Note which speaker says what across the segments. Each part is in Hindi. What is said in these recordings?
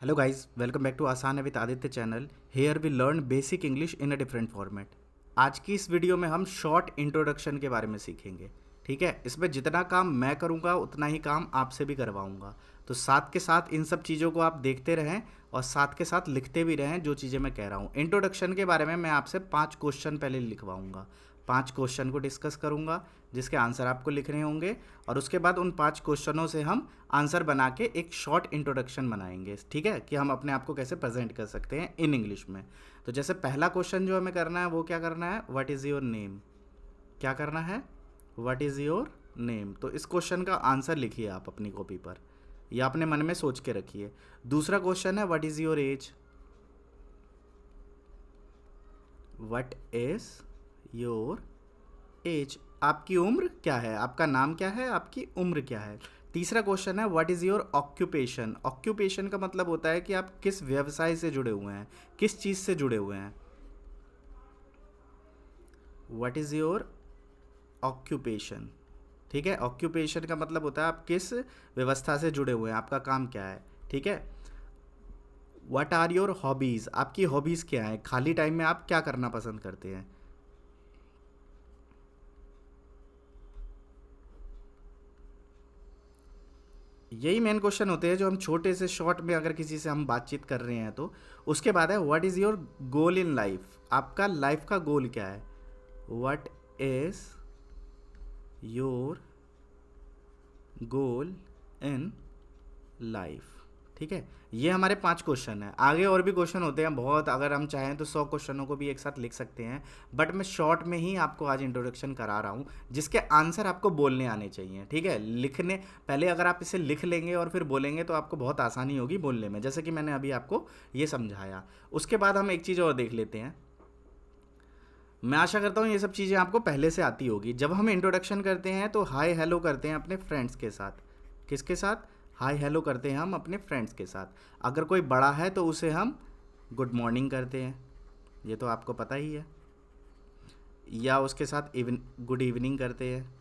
Speaker 1: Hello guys, welcome back to आसान है with Aditya channel. Here we learn basic English in a different format. आज की इस वीडियो में हम शॉर्ट इंट्रोडक्शन के बारे में सीखेंगे। ठीक है, इसमें जितना काम मैं करूँगा उतना ही काम आपसे भी करवाऊँगा। तो साथ के साथ इन सब चीज़ों को आप देखते रहें और साथ के साथ लिखते भी रहें जो चीज़ें मैं कह रहा हूँ। इंट्रोडक्शन के बारे में मैं आपसे 5 क्वेश्चन पहले लिखवाऊँगा। 5 क्वेश्चन को डिस्कस करूँगा जिसके आंसर आपको लिखने होंगे, और उसके बाद उन 5 क्वेश्चनों से हम आंसर बना के एक शॉर्ट इंट्रोडक्शन बनाएंगे। ठीक है, कि हम अपने आप को कैसे प्रेजेंट कर सकते हैं इन इंग्लिश में। तो जैसे पहला क्वेश्चन जो हमें करना है वो क्या करना है, व्हाट इज़ योर नेम। क्या करना है, व्हाट इज़ योर नेम। तो इस क्वेश्चन का आंसर लिखिए आप अपनी कॉपी पर, या अपने मन में सोच के रखिए। दूसरा क्वेश्चन है what is your age. What is your as, आपकी उम्र क्या है, आपका नाम क्या है, आपकी उम्र क्या है। तीसरा क्वेश्चन है what is your occupation. Occupation का मतलब होता है कि आप किस व्यवसाय से जुड़े हुए हैं, किस चीज़ से जुड़े हुए हैं। What is your occupation. ठीक है, ऑक्यूपेशन का मतलब होता है आप किस व्यवस्था से जुड़े हुए हैं, आपका काम क्या है। ठीक है, व्हाट आर योर हॉबीज़, आपकी हॉबीज़ क्या है, खाली टाइम में आप क्या करना पसंद करते हैं। यही मेन क्वेश्चन होते हैं जो हम छोटे से शॉर्ट में अगर किसी से हम बातचीत कर रहे हैं तो। उसके बाद है what is your goal in life, आपका लाइफ का गोल क्या है। What is your goal in life. ठीक है, ये हमारे 5 क्वेश्चन हैं। आगे और भी क्वेश्चन होते हैं बहुत, अगर हम चाहें तो 100 क्वेश्चनों को भी एक साथ लिख सकते हैं, बट मैं शॉर्ट में ही आपको आज इंट्रोडक्शन करा रहा हूँ जिसके आंसर आपको बोलने आने चाहिए। ठीक है, लिखने पहले अगर आप इसे लिख लेंगे और फिर बोलेंगे तो आपको बहुत आसानी होगी बोलने में, जैसे कि मैंने अभी आपको ये समझाया। उसके बाद हम एक चीज़ और देख लेते हैं। मैं आशा करता हूँ ये सब चीज़ें आपको पहले से आती होगी। जब हम इंट्रोडक्शन करते हैं तो हाय हेलो करते हैं अपने फ्रेंड्स के साथ। किसके साथ, हाय हेलो करते हैं हम अपने फ्रेंड्स के साथ। अगर कोई बड़ा है तो उसे हम गुड मॉर्निंग करते हैं, ये तो आपको पता ही है। या उसके साथ गुड इवनिंग करते हैं,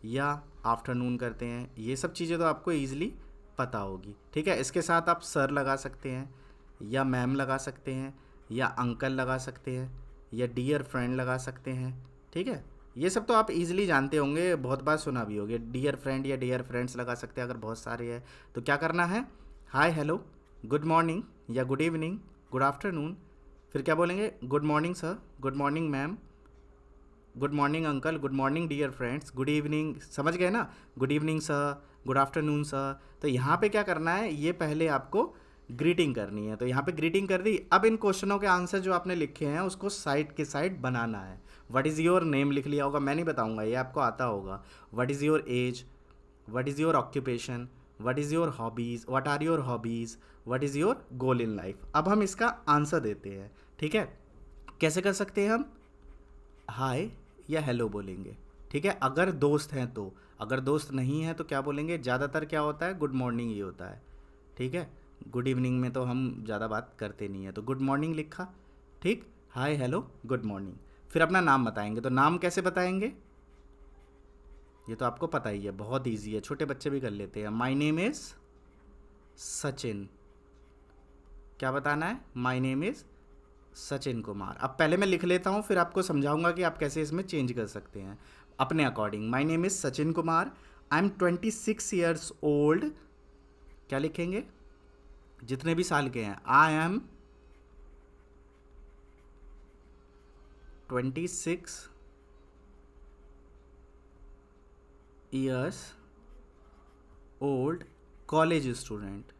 Speaker 1: या आफ्टरनून करते हैं। ये सब चीज़ें तो आपको ईजिली पता होगी। ठीक है, इसके साथ आप सर लगा सकते हैं, या मैम लगा सकते हैं, या अंकल लगा सकते हैं, या डियर फ्रेंड लगा सकते हैं। ठीक है, ये सब तो आप इजीली जानते होंगे, बहुत बार सुना भी होगे। डियर फ्रेंड या डियर फ्रेंड्स लगा सकते हैं अगर बहुत सारे हैं। तो क्या करना है, हाय हेलो, गुड मॉर्निंग या गुड इवनिंग, गुड आफ्टरनून। फिर क्या बोलेंगे, good morning sir, good morning ma'am, good morning uncle, good morning dear friends, good evening. समझ गए ना, good evening sir, good afternoon sir. तो यहाँ पे क्या करना है, ये पहले आपको ग्रीटिंग करनी है। तो यहाँ पे ग्रीटिंग कर दी। अब इन क्वेश्चनों के आंसर जो आपने लिखे हैं उसको साइड के साइड बनाना है। व्हाट इज़ योर नेम लिख लिया होगा, मैं नहीं बताऊंगा, ये आपको आता होगा। What is your age, what is your occupation, what is your hobbies, what are your hobbies, what is your goal in life. अब हम इसका आंसर देते हैं। ठीक है, कैसे कर सकते हैं हम, हाय या हेलो बोलेंगे। ठीक है, अगर दोस्त हैं तो। अगर दोस्त नहीं है तो क्या बोलेंगे, ज़्यादातर क्या होता है, गुड मॉर्निंग ही होता है। ठीक है, गुड इवनिंग में तो हम ज़्यादा बात करते नहीं है, तो गुड मॉर्निंग लिखा। ठीक, हाय हेलो गुड मॉर्निंग। फिर अपना नाम बताएंगे। तो नाम कैसे बताएंगे, ये तो आपको पता ही है, बहुत ईजी है, छोटे बच्चे भी कर लेते हैं। माई नेम इज़ सचिन। क्या बताना है, माई नेम इज़ सचिन कुमार। अब पहले मैं लिख लेता हूँ, फिर आपको समझाऊंगा कि आप कैसे इसमें चेंज कर सकते हैं अपने according. My name is Sachin Kumar, I am 26 years old. क्या लिखेंगे, जितने भी साल के हैं। आई am 26 years old, college student.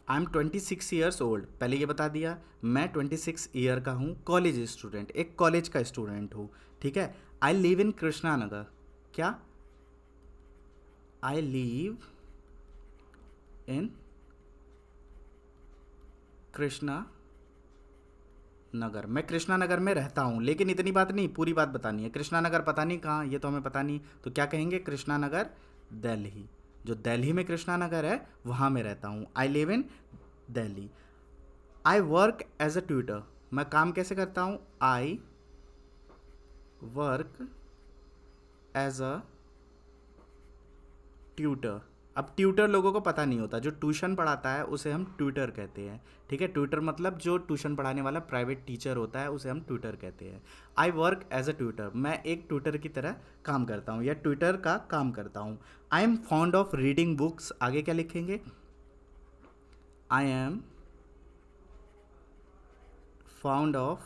Speaker 1: I am 26 years old, पहले ये बता दिया। मैं 26 ईयर का हूँ, कॉलेज स्टूडेंट, एक कॉलेज का स्टूडेंट हूँ। ठीक है, आई लिव इन कृष्णा नगर। क्या, आई लिव इन कृष्णा नगर। मैं कृष्णा नगर में रहता हूँ, लेकिन इतनी बात नहीं, पूरी बात बतानी है। कृष्णा नगर पता नहीं कहाँ, ये तो हमें पता नहीं, तो क्या कहेंगे, कृष्णा नगर दिल्ली। जो दिल्ली में कृष्णा नगर है वहाँ मैं रहता हूँ। I live in Delhi. I work as a tutor, मैं काम कैसे करता हूँ, I work as a tutor. अब ट्यूटर लोगों को पता नहीं होता, जो ट्यूशन पढ़ाता है उसे हम ट्यूटर कहते हैं, ठीक है। ट्यूटर मतलब जो ट्यूशन पढ़ाने वाला प्राइवेट टीचर होता है उसे हम ट्यूटर कहते हैं। I work as a tutor, मैं एक ट्यूटर की तरह काम करता हूँ या ट्यूटर का काम करता हूँ। आई am fond of reading books, आगे क्या लिखेंगे, I am fond of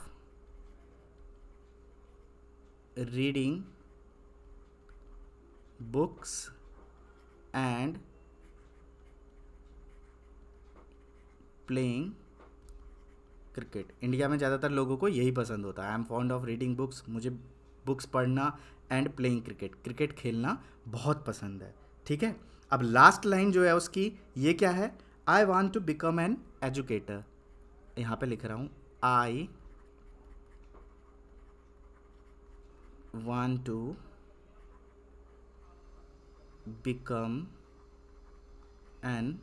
Speaker 1: reading books and playing cricket. India में ज़्यादातर लोगों को यही पसंद होता है, I am fond of reading books, मुझे बुक्स पढ़ना, एंड प्लेइंग क्रिकेट, क्रिकेट खेलना बहुत पसंद है, ठीक है। अब लास्ट लाइन जो है उसकी ये क्या है, I want to become an educator, यहाँ पे लिख रहा हूँ I want to become an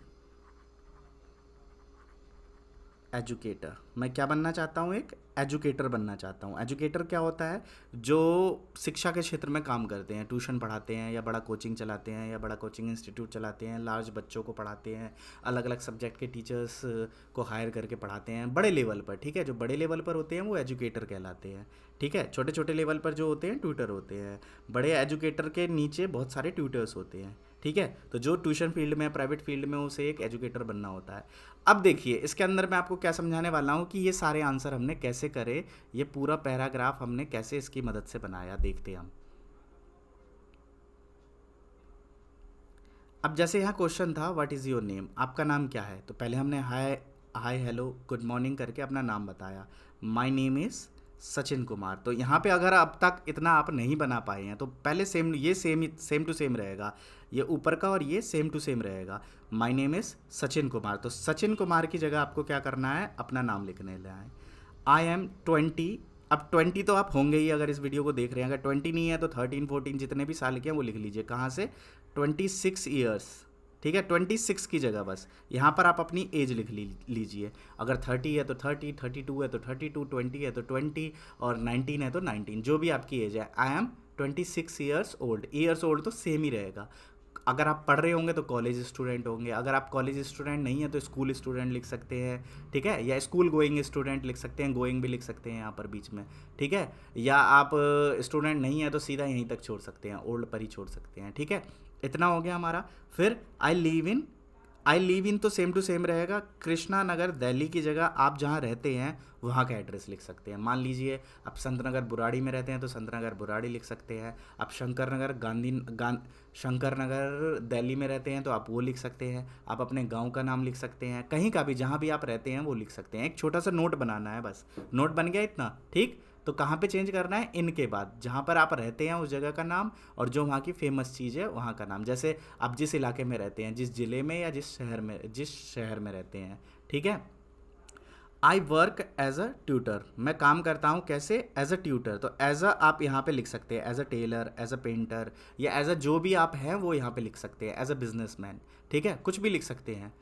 Speaker 1: educator, मैं क्या बनना चाहता हूँ, एक एजुकेटर बनना चाहता हूँ। एजुकेटर क्या होता है, जो शिक्षा के क्षेत्र में काम करते हैं, ट्यूशन पढ़ाते हैं या बड़ा कोचिंग चलाते हैं या बड़ा कोचिंग इंस्टीट्यूट चलाते हैं, लार्ज बच्चों को पढ़ाते हैं, अलग अलग सब्जेक्ट के टीचर्स को हायर करके पढ़ाते हैं बड़े लेवल पर, ठीक है। जो बड़े लेवल पर होते हैं वो एजुकेटर कहलाते हैं, ठीक है। छोटे छोटे लेवल पर जो होते हैं ट्यूटर होते हैं। बड़े एजुकेटर के नीचे बहुत सारे ट्यूटर्स होते हैं, ठीक है। तो जो ट्यूशन फील्ड में, प्राइवेट फील्ड में, उसे एक एजुकेटर बनना होता है। अब देखिए इसके अंदर मैं आपको क्या समझाने वाला हूँ कि ये सारे आंसर हमने कैसे करे, ये पूरा पैराग्राफ हमने कैसे इसकी मदद से बनाया, देखते हैं हम। अब जैसे यहाँ क्वेश्चन था व्हाट इज़ योर नेम, आपका नाम क्या है, तो पहले हमने हाय हाय हेलो गुड मॉर्निंग करके अपना नाम बताया, my name is Sachin Kumar. तो यहाँ पे अगर अब तक इतना आप नहीं बना पाए हैं तो पहले सेम, ये सेम टू सेम रहेगा, ये ऊपर का और ये सेम टू सेम रहेगा, my name is Sachin Kumar. तो सचिन कुमार की जगह आपको क्या करना है, अपना नाम लिखने ले आए। आई एम 20, अब 20 तो आप होंगे ही अगर इस वीडियो को देख रहे हैं, अगर 20 नहीं है तो 13 14 जितने भी साल के हैं वो लिख लीजिए। कहाँ से, 26 ईयर्स, ठीक है। 26 की जगह बस यहाँ पर आप अपनी एज लिख लीजिए। अगर 30 है तो 30, 32 है तो 32, 20 है तो 20 और 19 है तो 19, जो भी आपकी एज है। I am 26 years old, years old तो सेम ही रहेगा। अगर आप पढ़ रहे होंगे तो कॉलेज स्टूडेंट होंगे, अगर आप कॉलेज स्टूडेंट नहीं है तो स्कूल स्टूडेंट लिख सकते हैं, ठीक है। या स्कूल गोइंग स्टूडेंट लिख सकते हैं, गोइंग भी लिख सकते हैं यहाँ पर बीच में, ठीक है। या आप स्टूडेंट नहीं है तो सीधा यहीं तक छोड़ सकते हैं, ओल्ड पर ही छोड़ सकते हैं, ठीक है। इतना हो गया हमारा। फिर आई लिव इन तो सेम टू सेम रहेगा, कृष्णा नगर दिल्ली की जगह आप जहाँ रहते हैं वहाँ का एड्रेस लिख सकते हैं। मान लीजिए आप संत नगर बुराड़ी में रहते हैं तो संत नगर बुराड़ी लिख सकते हैं। आप शंकर नगर दिल्ली में रहते हैं तो आप वो लिख सकते हैं। आप अपने गांव का नाम लिख सकते हैं, कहीं का भी जहाँ भी आप रहते हैं वो लिख सकते हैं। एक छोटा सा नोट बनाना है, बस नोट बन गया इतना, ठीक। तो कहाँ पे चेंज करना है, इनके बाद जहाँ पर आप रहते हैं उस जगह का नाम और जो वहाँ की फेमस चीज़ है वहाँ का नाम। जैसे आप जिस इलाके में रहते हैं, जिस ज़िले में या जिस शहर में रहते हैं, ठीक है। I work as a tutor, मैं काम करता हूँ कैसे, एज अ ट्यूटर। तो एज अ आप यहाँ पे लिख सकते हैं, as a tailor, as a painter, या एज अ जो भी आप हैं वो यहाँ पे लिख सकते हैं, एज अ बिजनेसमैन, ठीक है, कुछ भी लिख सकते हैं।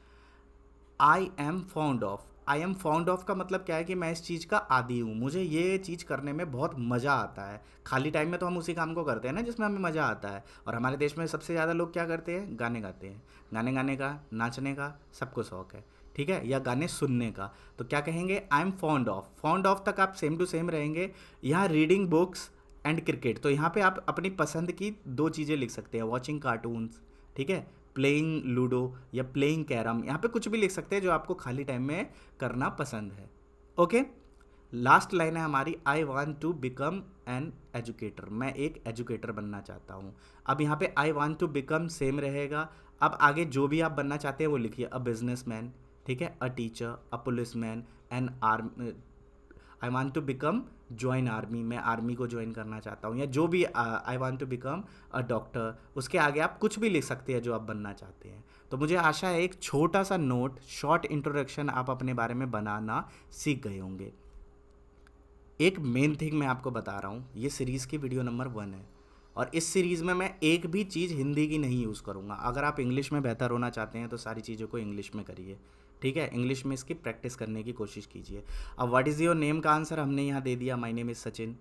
Speaker 1: I am found of, I am found of का मतलब क्या है कि मैं इस चीज़ का आदी हूँ, मुझे ये चीज़ करने में बहुत मज़ा आता है। खाली टाइम में तो हम उसी काम को करते हैं ना जिसमें हमें मज़ा आता है। और हमारे देश में सबसे ज़्यादा लोग क्या करते हैं, गाने गाते हैं। गाने गाने का, नाचने का सबको शौक है, ठीक है, या गाने सुनने का। तो क्या कहेंगे, आई एम फाउंड ऑफ तक आप सेम टू सेम रहेंगे। यहाँ रीडिंग बुक्स एंड क्रिकेट, तो यहाँ पे आप अपनी पसंद की दो चीज़ें लिख सकते हैं, वॉचिंग कार्टून्स, ठीक है, प्लेइंग लूडो या प्लेइंग कैरम, यहाँ पे कुछ भी लिख सकते हैं जो आपको खाली टाइम में करना पसंद है। ओके, लास्ट लाइन है हमारी, I want to become an educator, मैं एक एजुकेटर बनना चाहता हूँ। अब यहाँ पे I want to become same रहेगा। अब आगे जो भी आप बनना चाहते हैं वो लिखिए, अ बिजनेसमैन, ठीक है, a teacher, a policeman, an army, I want to become join army, मैं आर्मी को ज्वाइन करना चाहता हूँ, या जो भी I want to become a doctor. उसके आगे आप कुछ भी लिख सकते हैं जो आप बनना चाहते हैं। तो मुझे आशा है एक छोटा सा नोट, शॉर्ट इंट्रोडक्शन आप अपने बारे में बनाना सीख गए होंगे। एक मेन थिंग मैं आपको बता रहा हूँ, ये सीरीज़ की वीडियो नंबर 1 है और इस सीरीज़ में मैं एक भी चीज़ हिंदी की नहीं यूज़ करूँगा। अगर आप इंग्लिश में बेहतर होना चाहते हैं तो सारी चीज़ों को इंग्लिश में करिए, ठीक है, इंग्लिश में इसकी प्रैक्टिस करने की कोशिश कीजिए। अब व्हाट इज़ योर नेम का आंसर हमने यहाँ दे दिया, my name is Sachin.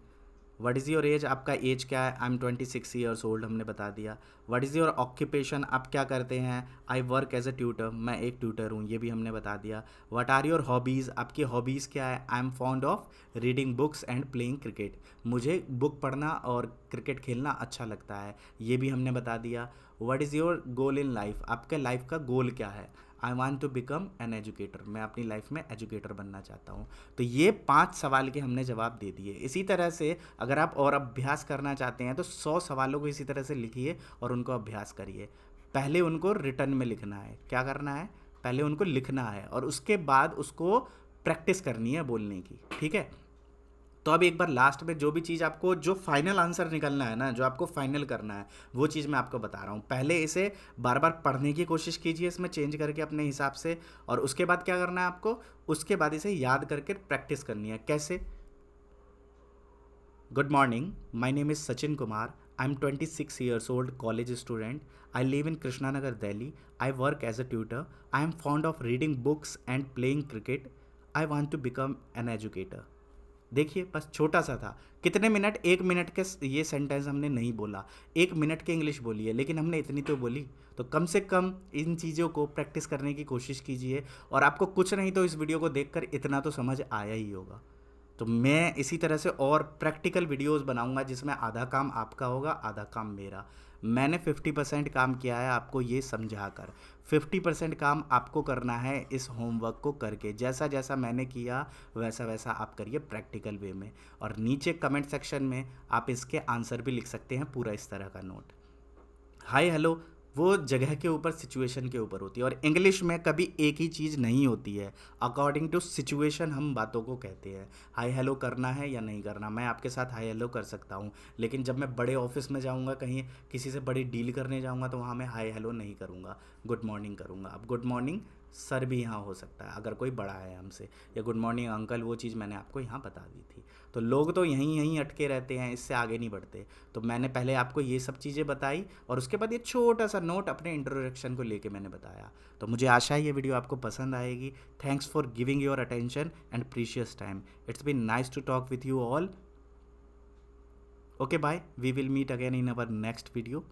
Speaker 1: What is your as, आपका एज क्या है, आई एम 26 ईयर्स ओल्ड, हमने बता दिया। व्हाट इज़ योर ऑक्यूपेशन, आप क्या करते हैं, I work as a tutor, मैं एक ट्यूटर हूँ, ये भी हमने बता दिया। व्हाट आर योर हॉबीज़, आपकी हॉबीज़ क्या है, I am fond of reading books and playing cricket, मुझे बुक पढ़ना और क्रिकेट खेलना अच्छा लगता है, ये भी हमने बता दिया। What is your goal in life, आपके लाइफ का गोल क्या है, I want to become an educator, मैं अपनी लाइफ में एजुकेटर बनना चाहता हूँ। तो ये 5 सवाल के हमने जवाब दे दिए। इसी तरह से अगर आप और अभ्यास करना चाहते हैं तो 100 सवालों को इसी तरह से लिखिए और उनको अभ्यास करिए। पहले उनको रिटर्न में लिखना है, क्या करना है, पहले उनको लिखना है और उसके बाद उसको प्रैक्टिस करनी है बोलने की, ठीक है। तो अब एक बार लास्ट में जो भी चीज़ आपको, जो फाइनल आंसर निकलना है ना, जो आपको फाइनल करना है, वो चीज़ मैं आपको बता रहा हूँ। पहले इसे बार बार पढ़ने की कोशिश कीजिए, इसमें चेंज करके अपने हिसाब से, और उसके बाद क्या करना है आपको, उसके बाद इसे याद करके प्रैक्टिस करनी है। कैसे? Good morning, my name is Sachin Kumar, I am 26 years old, college student, I live in Krishna Nagar Delhi, I work as a tutor, I am fond of reading books and playing cricket, I want to become an educator. देखिए बस छोटा सा था। कितने मिनट, 1 मिनट के ये सेंटेंस हमने नहीं बोला, 1 मिनट के इंग्लिश बोली है, लेकिन हमने इतनी तो बोली। तो कम से कम इन चीज़ों को प्रैक्टिस करने की कोशिश कीजिए और आपको कुछ नहीं तो इस वीडियो को देखकर इतना तो समझ आया ही होगा। तो मैं इसी तरह से और प्रैक्टिकल वीडियोस बनाऊंगा जिसमें आधा काम आपका होगा, आधा काम मेरा। मैंने 50% काम किया है आपको ये समझा कर, 50% काम आपको करना है इस होमवर्क को करके। जैसा जैसा मैंने किया वैसा वैसा आप करिए प्रैक्टिकल वे में, और नीचे कमेंट सेक्शन में आप इसके आंसर भी लिख सकते हैं, पूरा इस तरह का नोट। हाय हेलो वो जगह के ऊपर, सिचुएशन के ऊपर होती है, और इंग्लिश में कभी एक ही चीज़ नहीं होती है। अकॉर्डिंग टू सिचुएशन हम बातों को कहते हैं। हाय हेलो करना है या नहीं करना, मैं आपके साथ हाय हेलो कर सकता हूँ, लेकिन जब मैं बड़े ऑफिस में जाऊँगा, कहीं किसी से बड़ी डील करने जाऊँगा, तो वहाँ मैं हाय हेलो नहीं करूँगा, गुड मॉर्निंग करूँगा। अब गुड मॉर्निंग सर भी यहाँ हो सकता है अगर कोई बड़ा है हमसे, या गुड मॉर्निंग अंकल, वो चीज़ मैंने आपको यहाँ बता दी थी। तो लोग तो यहीं यहीं अटके रहते हैं, इससे आगे नहीं बढ़ते। तो मैंने पहले आपको ये सब चीज़ें बताई और उसके बाद ये छोटा सा नोट अपने इंट्रोडक्शन को लेके मैंने बताया। तो मुझे आशा है ये वीडियो आपको पसंद आएगी। Thanks for giving your attention and precious time. It's been nice to talk with you all. Okay bye, we will meet again in our next video.